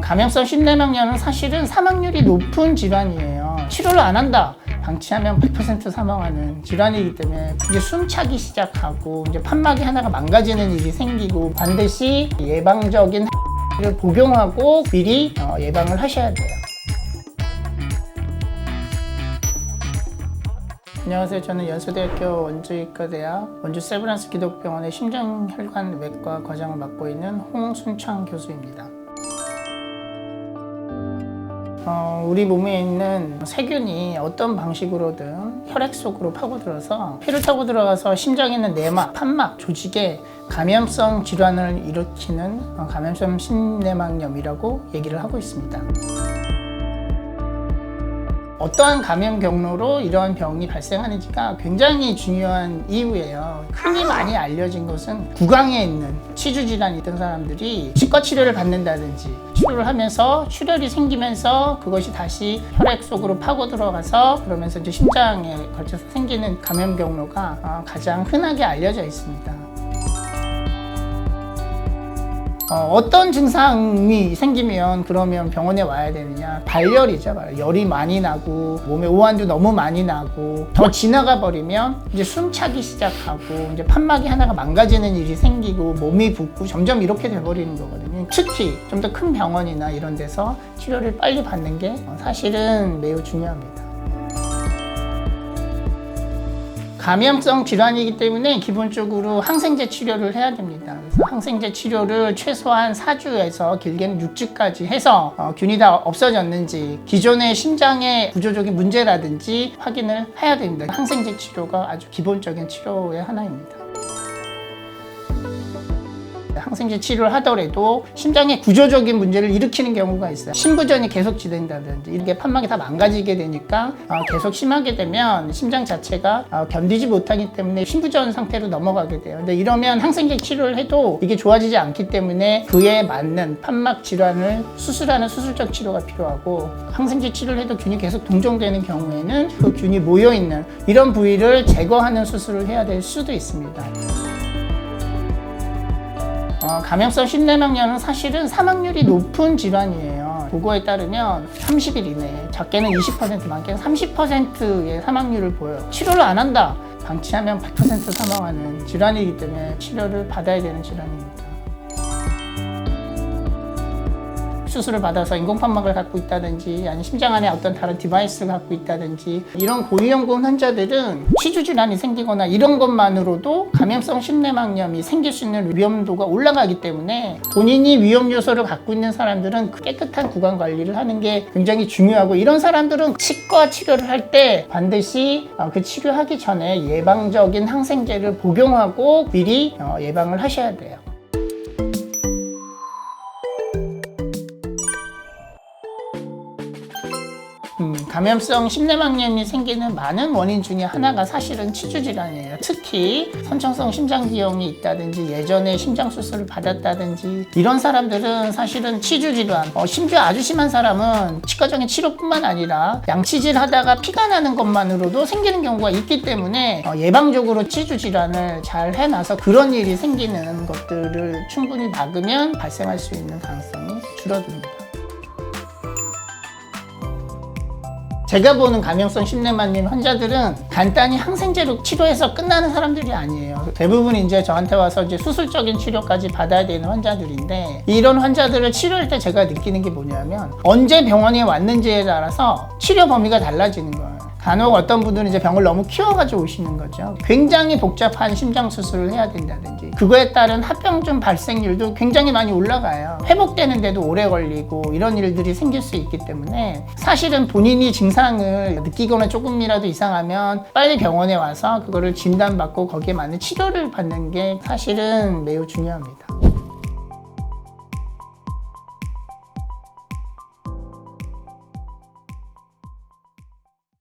감염성 심내막염은 사실은 사망률이 높은 질환이에요. 치료를 안 한다. 방치하면 100% 사망하는 질환이기 때문에 이제 숨차기 시작하고 이제 판막이 하나가 망가지는 일이 생기고 반드시 예방적인 를 복용하고 미리 예방을 하셔야 돼요. 안녕하세요. 저는 연수대학교 원주의과대학 원주 세브란스 기독병원의 심장혈관 외과 과장을 맡고 있는 홍순창 교수입니다. 우리 몸에 있는 세균이 어떤 방식으로든 혈액 속으로 파고들어서 피를 타고 들어가서 심장에 있는 내막, 판막, 조직에 감염성 질환을 일으키는 감염성 심내막염이라고 얘기를 하고 있습니다. 어떠한 감염 경로로 이러한 병이 발생하는지가 굉장히 중요한 이유예요. 흔히 많이 알려진 것은 구강에 있는 치주 질환이 있던 사람들이 치과 치료를 받는다든지 치료를 하면서 출혈이 생기면서 그것이 다시 혈액 속으로 파고 들어가서 그러면서 이제 심장에 걸쳐서 생기는 감염 경로가 가장 흔하게 알려져 있습니다. 어떤 증상이 생기면 그러면 병원에 와야 되느냐? 발열이죠. 열이 많이 나고 몸에 오한도 너무 많이 나고 더 지나가 버리면 이제 숨차기 시작하고 이제 판막이 하나가 망가지는 일이 생기고 몸이 붓고 점점 이렇게 돼버리는 거거든요. 특히 좀 더 큰 병원이나 이런 데서 치료를 빨리 받는 게 사실은 매우 중요합니다. 감염성 질환이기 때문에 기본적으로 항생제 치료를 해야 됩니다. 그래서 항생제 치료를 최소한 4주에서 길게는 6주까지 해서 균이 다 없어졌는지 기존의 심장의 구조적인 문제라든지 확인을 해야 됩니다. 항생제 치료가 아주 기본적인 치료의 하나입니다. 항생제 치료를 하더라도 심장의 구조적인 문제를 일으키는 경우가 있어요. 심부전이 계속 진행된다든지 이렇게 판막이 다 망가지게 되니까 계속 심하게 되면 심장 자체가 견디지 못하기 때문에 심부전 상태로 넘어가게 돼요. 근데 이러면 항생제 치료를 해도 이게 좋아지지 않기 때문에 그에 맞는 판막 질환을 수술하는 수술적 치료가 필요하고 항생제 치료를 해도 균이 계속 동종되는 경우에는 그 균이 모여있는 이런 부위를 제거하는 수술을 해야 될 수도 있습니다. 감염성 심내막염은 사실은 사망률이 높은 질환이에요. 보고에 따르면 30일 이내에 작게는 20%, 많게는 30%의 사망률을 보여요. 치료를 안 한다. 방치하면 100% 사망하는 질환이기 때문에 치료를 받아야 되는 질환입니다. 수술을 받아서 인공판막을 갖고 있다든지 아니면 심장 안에 어떤 다른 디바이스를 갖고 있다든지 이런 고위험군 환자들은 치주 질환이 생기거나 이런 것만으로도 감염성 심내막염이 생길 수 있는 위험도가 올라가기 때문에 본인이 위험 요소를 갖고 있는 사람들은 깨끗한 구강 관리를 하는 게 굉장히 중요하고 이런 사람들은 치과 치료를 할 때 반드시 그 치료하기 전에 예방적인 항생제를 복용하고 미리 예방을 하셔야 돼요. 감염성 심내막염이 생기는 많은 원인 중에 하나가 사실은 치주 질환이에요. 특히 선천성 심장비염이 있다든지 예전에 심장 수술을 받았다든지 이런 사람들은 사실은 치주 질환, 심지어 아주 심한 사람은 치과적인 치료뿐만 아니라 양치질 하다가 피가 나는 것만으로도 생기는 경우가 있기 때문에 예방적으로 치주 질환을 잘 해놔서 그런 일이 생기는 것들을 충분히 막으면 발생할 수 있는 가능성이 줄어듭니다. 제가 보는 감염성 심내막염 환자들은 간단히 항생제로 치료해서 끝나는 사람들이 아니에요. 대부분 이제 저한테 와서 이제 수술적인 치료까지 받아야 되는 환자들인데 이런 환자들을 치료할 때 제가 느끼는 게 뭐냐면 언제 병원에 왔는지에 따라서 치료 범위가 달라지는 거예요. 간혹 어떤 분들은 이제 병을 너무 키워가지고 오시는 거죠. 굉장히 복잡한 심장 수술을 해야 된다든지 그거에 따른 합병증 발생률도 굉장히 많이 올라가요. 회복되는데도 오래 걸리고 이런 일들이 생길 수 있기 때문에 사실은 본인이 증상을 느끼거나 조금이라도 이상하면 빨리 병원에 와서 그거를 진단받고 거기에 맞는 치료를 받는 게 사실은 매우 중요합니다.